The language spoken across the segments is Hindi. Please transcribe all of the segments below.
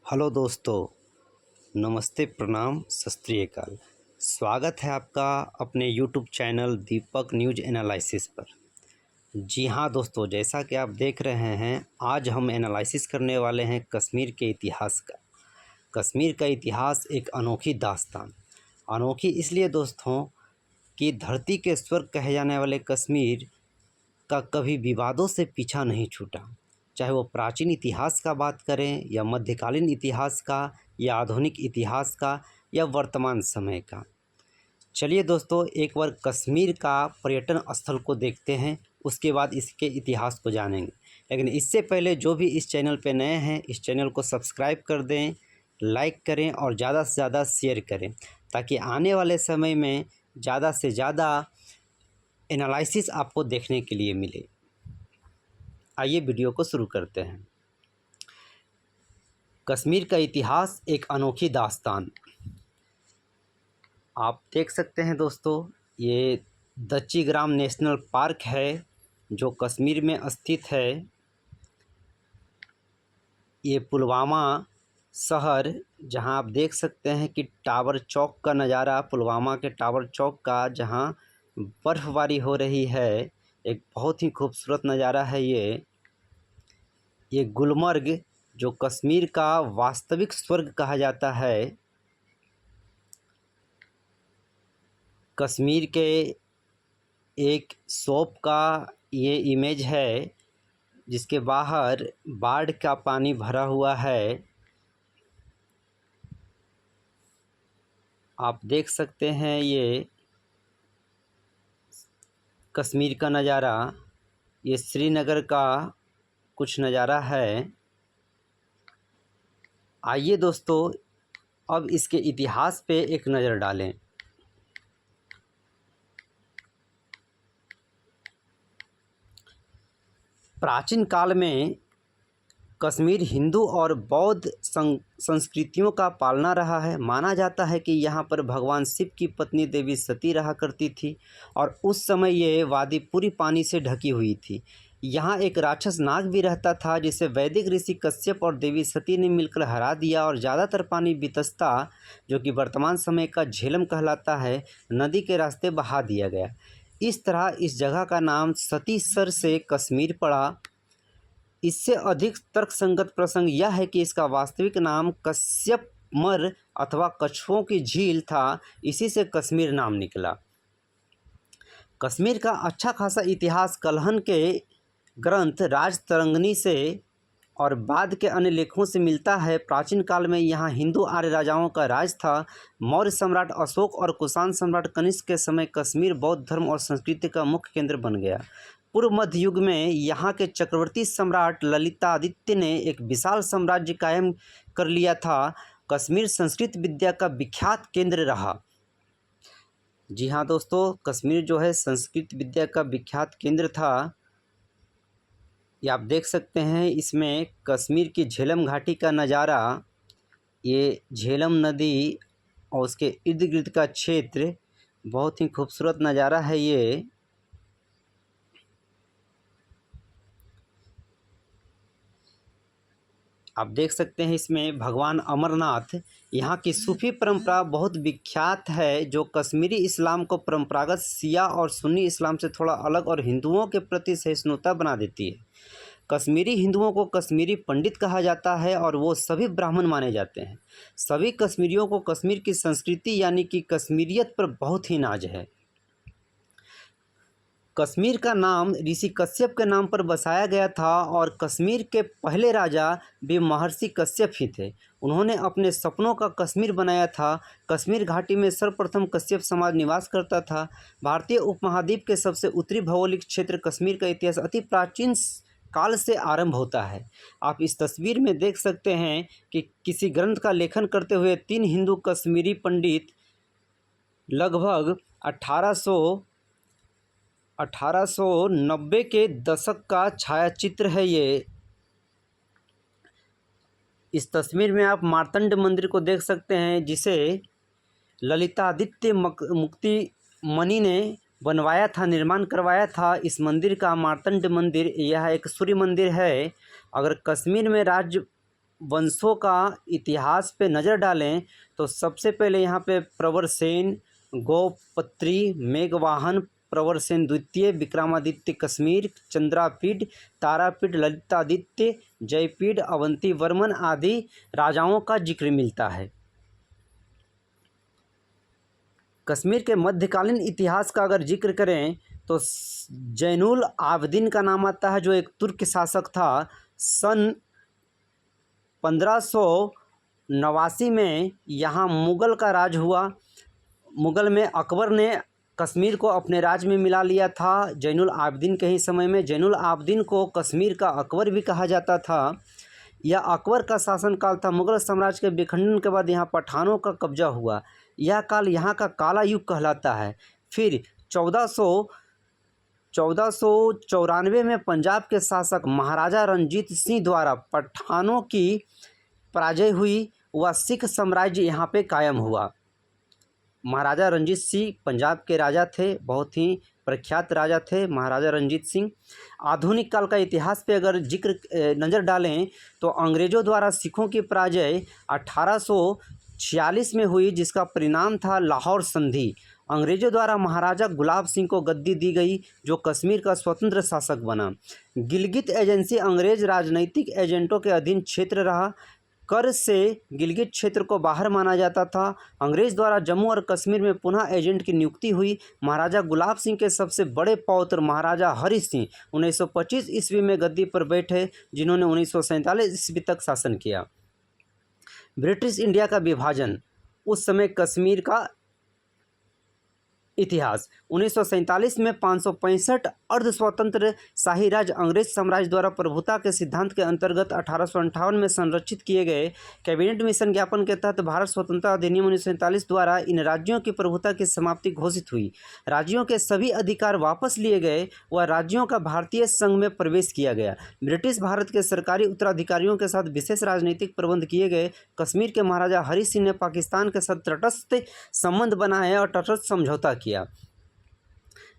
हेलो दोस्तों, नमस्ते, प्रणाम, सत श्री अकाल। स्वागत है आपका अपने यूट्यूब चैनल दीपक न्यूज़ एनालिसिस पर। जी हाँ दोस्तों, जैसा कि आप देख रहे हैं, आज हम एनालिसिस करने वाले हैं कश्मीर के इतिहास का। कश्मीर का इतिहास एक अनोखी दास्तान। अनोखी इसलिए दोस्तों कि धरती के स्वर्ग कहे जाने वाले कश्मीर का कभी विवादों से पीछा नहीं छूटा। चाहे वो प्राचीन इतिहास का बात करें या मध्यकालीन इतिहास का या आधुनिक इतिहास का या वर्तमान समय का। चलिए दोस्तों, एक बार कश्मीर का पर्यटन स्थल को देखते हैं, उसके बाद इसके इतिहास को जानेंगे। लेकिन इससे पहले जो भी इस चैनल पे नए हैं, इस चैनल को सब्सक्राइब कर दें, लाइक करें और ज़्यादा से ज़्यादा शेयर करें, ताकि आने वाले समय में ज़्यादा से ज़्यादा एनालिसिस आपको देखने के लिए मिले। आइए वीडियो को शुरू करते हैं। कश्मीर का इतिहास एक अनोखी दास्तान। आप देख सकते हैं दोस्तों, ये दच्चीग्राम नेशनल पार्क है जो कश्मीर में स्थित है। ये पुलवामा शहर, जहां आप देख सकते हैं कि टावर चौक का नज़ारा, पुलवामा के टावर चौक का, जहां बर्फ़बारी हो रही है, एक बहुत ही खूबसूरत नज़ारा है ये गुलमर्ग, जो कश्मीर का वास्तविक स्वर्ग कहा जाता है। कश्मीर के एक शॉप का ये इमेज है, जिसके बाहर बाढ़ का पानी भरा हुआ है। आप देख सकते हैं ये कश्मीर का नज़ारा। ये श्रीनगर का कुछ नज़ारा है। आइए दोस्तों, अब इसके इतिहास पे एक नज़र डालें। प्राचीन काल में कश्मीर हिंदू और बौद्ध संस्कृतियों का पालना रहा है। माना जाता है कि यहाँ पर भगवान शिव की पत्नी देवी सती रहा करती थी और उस समय ये वादी पूरी पानी से ढकी हुई थी। यहाँ एक राक्षस नाग भी रहता था, जिसे वैदिक ऋषि कश्यप और देवी सती ने मिलकर हरा दिया और ज़्यादातर पानी बितस्ता, जो कि वर्तमान समय का झेलम कहलाता है, नदी के रास्ते बहा दिया गया। इस तरह इस जगह का नाम सतीसर से कश्मीर पड़ा। इससे अधिक तर्कसंगत प्रसंग यह है कि इसका वास्तविक नाम कश्यपमर अथवा कछुओं की झील था। इसी से कश्मीर नाम निकला। कश्मीर का अच्छा खासा इतिहास कल्हन के ग्रंथ राजतरंगिणी से और बाद के अन्य लेखों से मिलता है। प्राचीन काल में यहाँ हिंदू आर्य राजाओं का राज था। मौर्य सम्राट अशोक और कुषाण सम्राट कनिष्क के समय कश्मीर बौद्ध धर्म और संस्कृति का मुख्य केंद्र बन गया। पूर्व मध्य युग में यहाँ के चक्रवर्ती सम्राट ललितादित्य ने एक विशाल साम्राज्य कायम कर लिया था। कश्मीर संस्कृत विद्या का विख्यात केंद्र रहा। जी हाँ दोस्तों, कश्मीर जो है संस्कृत विद्या का विख्यात केंद्र था। ये आप देख सकते हैं, इसमें कश्मीर की झेलम घाटी का नज़ारा, ये झेलम नदी और उसके इर्द गिर्द का क्षेत्र, बहुत ही खूबसूरत नज़ारा है ये। आप देख सकते हैं, इसमें भगवान अमरनाथ, यहाँ की सूफी परंपरा बहुत विख्यात है, जो कश्मीरी इस्लाम को परंपरागत शिया और सुन्नी इस्लाम से थोड़ा अलग और हिंदुओं के प्रति सहिष्णुता बना देती है। कश्मीरी हिंदुओं को कश्मीरी पंडित कहा जाता है और वो सभी ब्राह्मण माने जाते हैं। सभी कश्मीरियों को कश्मीर की संस्कृति यानी कि कश्मीरियत पर बहुत ही नाज है। कश्मीर का नाम ऋषि कश्यप के नाम पर बसाया गया था और कश्मीर के पहले राजा भी महर्षि कश्यप ही थे। उन्होंने अपने सपनों का कश्मीर बनाया था। कश्मीर घाटी में सर्वप्रथम कश्यप समाज निवास करता था। भारतीय उपमहाद्वीप के सबसे उत्तरी भौगोलिक क्षेत्र कश्मीर का इतिहास अति प्राचीन काल से आरंभ होता है। आप इस तस्वीर में देख सकते हैं कि किसी ग्रंथ का लेखन करते हुए 3 हिंदू कश्मीरी पंडित लगभग 1890 के दशक का छायाचित्र है ये। इस तस्वीर में आप मार्तंड मंदिर को देख सकते हैं, जिसे ललितादित्य मुक्ति मणि ने बनवाया था, निर्माण करवाया था। इस मंदिर का मार्तंड मंदिर, यह एक सूर्य मंदिर है। अगर कश्मीर में राज्य वंशों का इतिहास पे नज़र डालें तो सबसे पहले यहाँ पे प्रवरसेन, गोपत्री, मेघवाहन, प्रवरसेन द्वितीय, विक्रमादित्य कश्मीर, चंद्रापीड, तारापीड, ललितादित्य, जयपीड, अवंती वर्मन आदि राजाओं का जिक्र मिलता है। कश्मीर के मध्यकालीन इतिहास का अगर जिक्र करें तो जैनुल आबदीन का नाम आता है, जो एक तुर्क शासक था। सन 1589 में यहाँ मुग़ल का राज हुआ। मुग़ल में अकबर ने कश्मीर को अपने राज में मिला लिया था जैनुल आबदीन के ही समय में। जैनुल आबदीन को कश्मीर का अकबर भी कहा जाता था। यह अकबर का शासनकाल था। मुग़ल साम्राज्य के विखंडन के बाद यहाँ पठानों का कब्जा हुआ। यह काल यहाँ का काला युग कहलाता है। फिर 1494 में पंजाब के शासक महाराजा रणजीत सिंह द्वारा पठानों की पराजय हुई व सिख साम्राज्य यहाँ पे कायम हुआ। महाराजा रणजीत सिंह पंजाब के राजा थे, बहुत ही प्रख्यात राजा थे महाराजा रणजीत सिंह। आधुनिक काल का इतिहास पे अगर जिक्र नज़र डालें तो अंग्रेज़ों द्वारा सिखों की पराजय 1846 में हुई, जिसका परिणाम था लाहौर संधि। अंग्रेज़ों द्वारा महाराजा गुलाब सिंह को गद्दी दी गई, जो कश्मीर का स्वतंत्र शासक बना। गिलगित एजेंसी अंग्रेज़ राजनैतिक एजेंटों के अधीन क्षेत्र रहा। कर से गिलगित क्षेत्र को बाहर माना जाता था। अंग्रेज़ द्वारा जम्मू और कश्मीर में पुनः एजेंट की नियुक्ति हुई। महाराजा गुलाब सिंह के सबसे बड़े पौत्र महाराजा हरि सिंह 1925 ईस्वी में गद्दी पर बैठे, जिन्होंने 1947 ईस्वी तक शासन किया। ब्रिटिश इंडिया का विभाजन, उस समय कश्मीर का इतिहास। 1947 में 565 अर्ध स्वतंत्र शाही राज्य अंग्रेज साम्राज्य द्वारा प्रभुता के सिद्धांत के अंतर्गत 1858 में संरक्षित किए गए। कैबिनेट मिशन ज्ञापन के तहत भारत स्वतंत्रता अधिनियम 1947 द्वारा इन राज्यों की प्रभुता की समाप्ति घोषित हुई। राज्यों के सभी अधिकार वापस लिए गए व राज्यों का भारतीय संघ में प्रवेश किया गया। ब्रिटिश भारत के सरकारी उत्तराधिकारियों के साथ विशेष राजनीतिक प्रबंध किए गए। कश्मीर के महाराजा हरि सिंह ने पाकिस्तान के साथ तटस्थ संबंध बनाए और तटस्थ समझौता किया।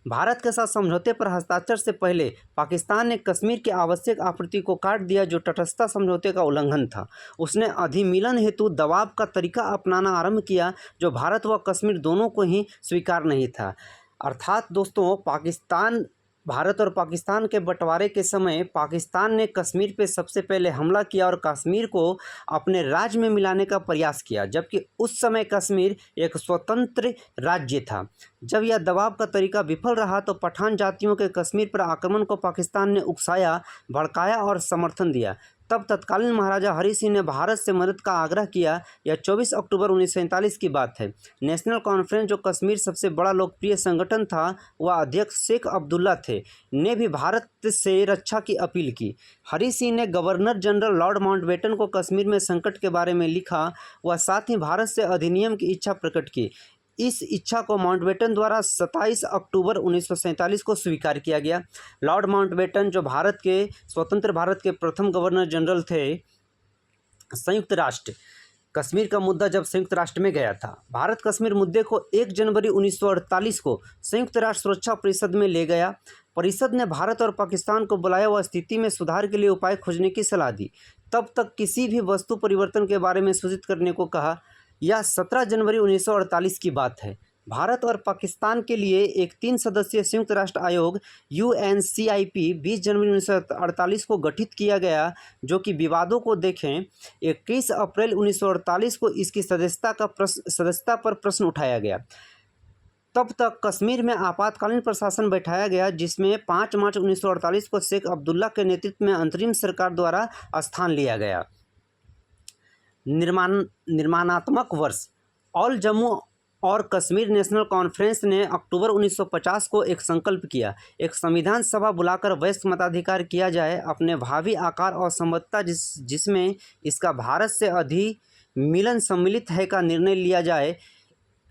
भारत के साथ समझौते पर हस्ताक्षर से पहले पाकिस्तान ने कश्मीर की आवश्यक आपूर्ति को काट दिया, जो तटस्थता समझौते का उल्लंघन था। उसने अधिमिलन हेतु दबाव का तरीका अपनाना आरंभ किया, जो भारत व कश्मीर दोनों को ही स्वीकार नहीं था। अर्थात दोस्तों, भारत और पाकिस्तान के बंटवारे के समय पाकिस्तान ने कश्मीर पे सबसे पहले हमला किया और कश्मीर को अपने राज्य में मिलाने का प्रयास किया, जबकि उस समय कश्मीर एक स्वतंत्र राज्य था। जब यह दबाव का तरीका विफल रहा तो पठान जातियों के कश्मीर पर आक्रमण को पाकिस्तान ने उकसाया, भड़काया और समर्थन दिया। तब तत्कालीन महाराजा हरि सिंह ने भारत से मदद का आग्रह किया। यह 24 अक्टूबर 1947 की बात है। नेशनल कॉन्फ्रेंस, जो कश्मीर सबसे बड़ा लोकप्रिय संगठन था, वह अध्यक्ष शेख अब्दुल्ला थे, ने भी भारत से रक्षा की अपील की। हरि सिंह ने गवर्नर जनरल लॉर्ड माउंटबेटन को कश्मीर में संकट के बारे में लिखा व साथ ही भारत से अधिनियम की इच्छा प्रकट की। इस इच्छा को माउंटबेटन द्वारा 27 अक्टूबर 1947 को स्वीकार किया गया। लॉर्ड माउंटबेटन, जो स्वतंत्र भारत के प्रथम गवर्नर जनरल थे। संयुक्त राष्ट्र, कश्मीर का मुद्दा जब संयुक्त राष्ट्र में गया था, भारत कश्मीर मुद्दे को 1 जनवरी 1948 को संयुक्त राष्ट्र सुरक्षा परिषद में ले गया। परिषद ने भारत और पाकिस्तान को बुलाया व स्थिति में सुधार के लिए उपाय खोजने की सलाह दी। तब तक किसी भी वस्तु परिवर्तन के बारे में सूचित करने को कहा। यह 17 जनवरी 1948 की बात है। भारत और पाकिस्तान के लिए एक 3 सदस्यीय संयुक्त राष्ट्र आयोग UNCIP 20 जनवरी 1948 को गठित किया गया, जो कि विवादों को देखें। 21 अप्रैल 1948 को इसकी सदस्यता पर प्रश्न उठाया गया। तब तक कश्मीर में आपातकालीन प्रशासन बैठाया गया, जिसमें 5 मार्च 1948 को शेख अब्दुल्ला के नेतृत्व में अंतरिम सरकार द्वारा स्थान लिया गया। निर्माणात्मक वर्ष, ऑल जम्मू और कश्मीर नेशनल कॉन्फ्रेंस ने अक्टूबर 1950 को एक संकल्प किया, एक संविधान सभा बुलाकर वयस्क मताधिकार किया जाए अपने भावी आकार और संबद्धता जिसमें इसका भारत से अधिमिलन सम्मिलित है का निर्णय लिया जाए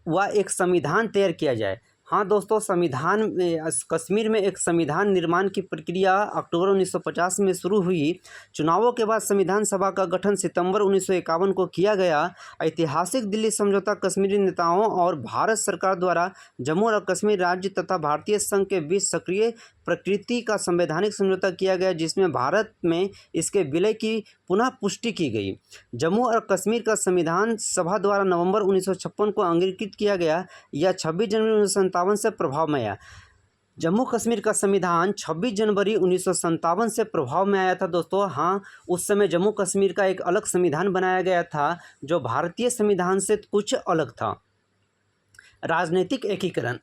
व एक संविधान तैयार किया जाए। हाँ दोस्तों, संविधान में कश्मीर में एक संविधान निर्माण की प्रक्रिया अक्टूबर 1950 में शुरू हुई। चुनावों के बाद संविधान सभा का गठन सितंबर 1951 को किया गया। ऐतिहासिक दिल्ली समझौता कश्मीरी नेताओं और भारत सरकार द्वारा जम्मू और कश्मीर राज्य तथा भारतीय संघ के बीच सक्रिय प्रकृति का संवैधानिक समझौता किया गया, जिसमें भारत में इसके विलय की पुनः पुष्टि की गई। जम्मू और कश्मीर का संविधान सभा द्वारा नवंबर 1956 को अंगीकृत किया गया। यह 26 जनवरी 1957 से प्रभाव में आया। जम्मू कश्मीर का संविधान 26 जनवरी 1957 से प्रभाव में आया था दोस्तों। हाँ, उस समय जम्मू कश्मीर का एक अलग संविधान बनाया गया था जो भारतीय संविधान से कुछ अलग था। राजनीतिक एकीकरण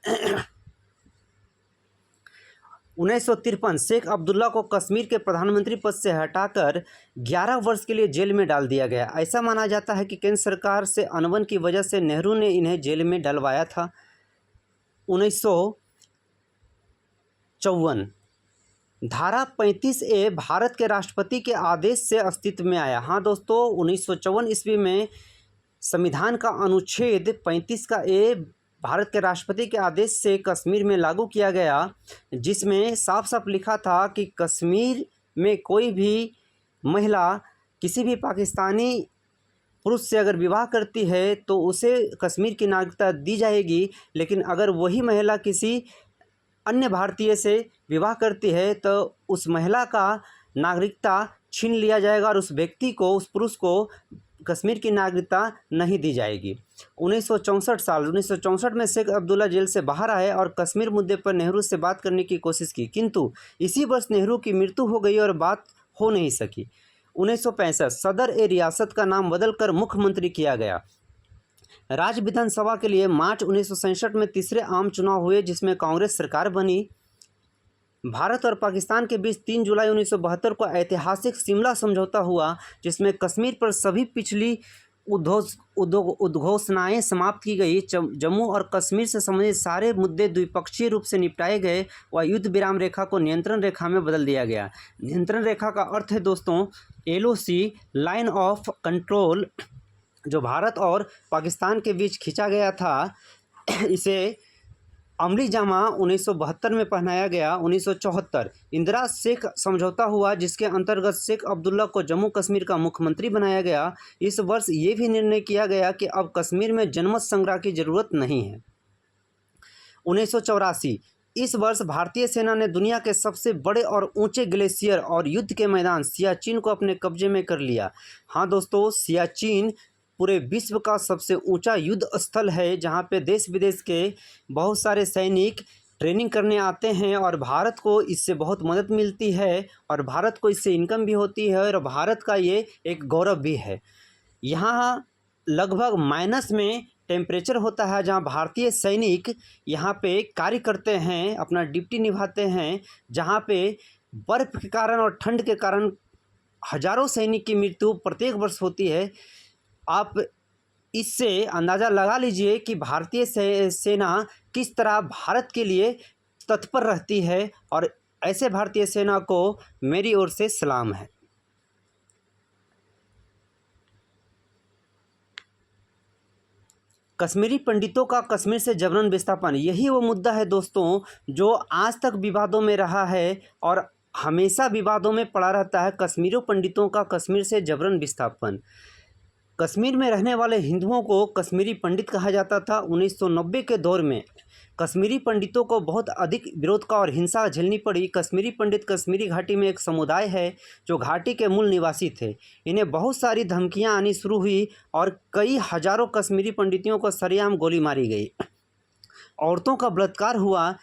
1953 शेख अब्दुल्ला को कश्मीर के प्रधानमंत्री पद से हटाकर 11 वर्ष के लिए जेल में डाल दिया गया। ऐसा माना जाता है कि केंद्र सरकार से अनबन की वजह से नेहरू ने इन्हें जेल में डलवाया था। 1954 धारा 35A भारत के राष्ट्रपति के आदेश से अस्तित्व में आया। हाँ दोस्तों, 1954 ईस्वी में संविधान का अनुच्छेद 35 का ए भारत के राष्ट्रपति के आदेश से कश्मीर में लागू किया गया, जिसमें साफ साफ लिखा था कि कश्मीर में कोई भी महिला किसी भी पाकिस्तानी पुरुष से अगर विवाह करती है तो उसे कश्मीर की नागरिकता दी जाएगी, लेकिन अगर वही महिला किसी अन्य भारतीय से विवाह करती है तो उस महिला का नागरिकता छीन लिया जाएगा और उस व्यक्ति को, उस पुरुष को कश्मीर की नागरिकता नहीं दी जाएगी। 1964 में शेख अब्दुल्ला जेल से बाहर आए और कश्मीर मुद्दे पर नेहरू से बात करने की कोशिश की, किंतु इसी वर्ष नेहरू की मृत्यु हो गई और बात हो नहीं सकी। 1965 सदर ए रियासत का नाम बदलकर मुख्यमंत्री किया गया। राज्य विधानसभा के लिए मार्च 1967 में तीसरे आम चुनाव हुए, जिसमें कांग्रेस सरकार बनी। भारत और पाकिस्तान के बीच 3 जुलाई 1972 को ऐतिहासिक शिमला समझौता हुआ, जिसमें कश्मीर पर सभी पिछली उद्घोषणाएं समाप्त की गई। जम्मू और कश्मीर से संबंधित सारे मुद्दे द्विपक्षीय रूप से निपटाए गए व युद्ध विराम रेखा को नियंत्रण रेखा में बदल दिया गया। नियंत्रण रेखा का अर्थ है दोस्तों LOC, लाइन ऑफ कंट्रोल, जो भारत और पाकिस्तान के बीच खींचा गया था। इसे अमली जामा 1972 में पहनाया गया। 1974 इंदिरा शेख समझौता हुआ, जिसके अंतर्गत शेख अब्दुल्ला को जम्मू कश्मीर का मुख्यमंत्री बनाया गया। इस वर्ष ये भी निर्णय किया गया कि अब कश्मीर में जनमत संग्रह की जरूरत नहीं है। 1984 इस वर्ष भारतीय सेना ने दुनिया के सबसे बड़े और ऊंचे ग्लेशियर और युद्ध के मैदान सियाचिन को अपने कब्जे में कर लिया। हाँ दोस्तों, सियाचिन पूरे विश्व का सबसे ऊंचा युद्ध स्थल है, जहां पे देश विदेश के बहुत सारे सैनिक ट्रेनिंग करने आते हैं और भारत को इससे बहुत मदद मिलती है और भारत को इससे इनकम भी होती है और भारत का ये एक गौरव भी है। यहाँ लगभग माइनस में टेम्परेचर होता है, जहाँ भारतीय सैनिक यहाँ पे कार्य करते हैं, अपना ड्यूटी निभाते हैं, जहाँ पे बर्फ़ के कारण और ठंड के कारण हजारों सैनिक की मृत्यु प्रत्येक वर्ष होती है। आप इससे अंदाज़ा लगा लीजिए कि भारतीय सेना किस तरह भारत के लिए तत्पर रहती है, और ऐसे भारतीय सेना को मेरी ओर से सलाम है। कश्मीरी पंडितों का कश्मीर से जबरन विस्थापन, यही वो मुद्दा है दोस्तों जो आज तक विवादों में रहा है और हमेशा विवादों में पड़ा रहता है। कश्मीरी पंडितों का कश्मीर से जबरन विस्थापन। कश्मीर में रहने वाले हिंदुओं को कश्मीरी पंडित कहा जाता था। 1990 के दौर में कश्मीरी पंडितों को बहुत अधिक विरोध का और हिंसा झेलनी पड़ी। कश्मीरी पंडित कश्मीरी घाटी में एक समुदाय है जो घाटी के मूल निवासी थे। इन्हें बहुत सारी धमकियां आनी शुरू हुई और कई हजारों कश्मीरी पंडितों को सरेआम गोली मारी गई। औरतों का बलात्कार हुआ।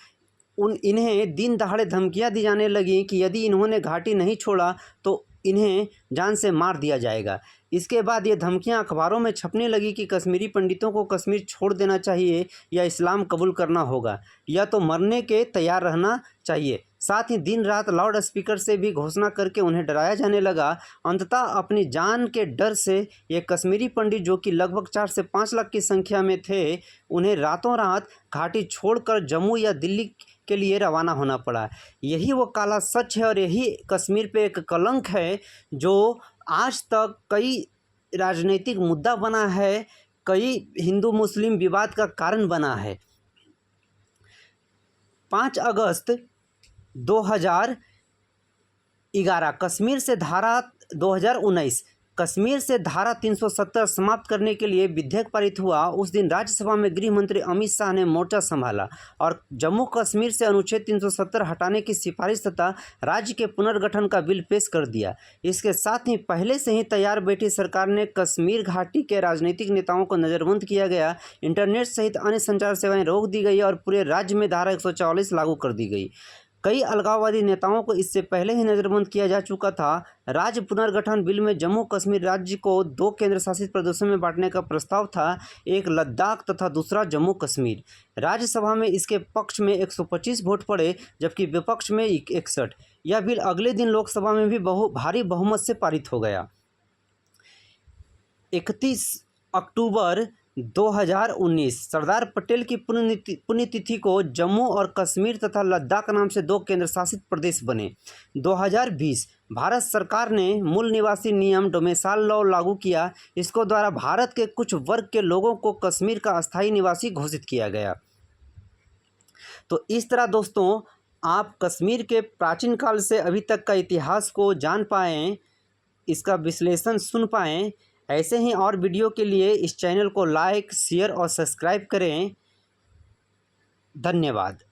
इन्हें दिन दहाड़े धमकियां दी जाने लगी कि यदि इन्होंने घाटी नहीं छोड़ा तो इन्हें जान से मार दिया जाएगा। इसके बाद ये धमकियां अखबारों में छपने लगी कि कश्मीरी पंडितों को कश्मीर छोड़ देना चाहिए या इस्लाम कबूल करना होगा या तो मरने के तैयार रहना चाहिए। साथ ही दिन रात लाउड स्पीकर से भी घोषणा करके उन्हें डराया जाने लगा। अंततः अपनी जान के डर से ये कश्मीरी पंडित, जो कि लगभग 4 से 5 लाख की संख्या में थे, उन्हें रातों रात घाटी छोड़कर जम्मू या दिल्ली के लिए रवाना होना पड़ा। यही वो काला सच है और यही कश्मीर पे एक कलंक है जो आज तक कई राजनीतिक मुद्दा बना है, कई हिंदू मुस्लिम विवाद का कारण बना है। 5 अगस्त 2011 कश्मीर से धारा 2019 कश्मीर से धारा 370 समाप्त करने के लिए विधेयक पारित हुआ। उस दिन राज्यसभा में गृह मंत्री अमित शाह ने मोर्चा संभाला और जम्मू कश्मीर से अनुच्छेद 370 हटाने की सिफारिश तथा राज्य के पुनर्गठन का बिल पेश कर दिया। इसके साथ ही पहले से ही तैयार बैठी सरकार ने कश्मीर घाटी के राजनीतिक नेताओं को नज़रबंद किया गया। इंटरनेट सहित अन्य संचार सेवाएं रोक दी गई और पूरे राज्य में धारा 144 लागू कर दी गई। कई अलगाववादी नेताओं को इससे पहले ही नज़रबंद किया जा चुका था। राज्य पुनर्गठन बिल में जम्मू कश्मीर राज्य को 2 केंद्र शासित प्रदेशों में बांटने का प्रस्ताव था, एक लद्दाख तथा दूसरा जम्मू कश्मीर। राज्यसभा में इसके पक्ष में 125 वोट पड़े जबकि विपक्ष में 61। यह बिल अगले दिन लोकसभा में भी भारी बहुमत से पारित हो गया। 31 अक्टूबर 2019 सरदार पटेल की पुण्यतिथि को जम्मू और कश्मीर तथा लद्दाख नाम से 2 केंद्र शासित प्रदेश बने। 2020 भारत सरकार ने मूल निवासी नियम डोमेसाइल लॉ लागू किया। इसको द्वारा भारत के कुछ वर्ग के लोगों को कश्मीर का अस्थायी निवासी घोषित किया गया। तो इस तरह दोस्तों आप कश्मीर के प्राचीन काल से अभी तक का इतिहास को जान पाएँ, इसका विश्लेषण सुन पाएँ। ऐसे ही और वीडियो के लिए इस चैनल को लाइक, शेयर और सब्सक्राइब करें। धन्यवाद।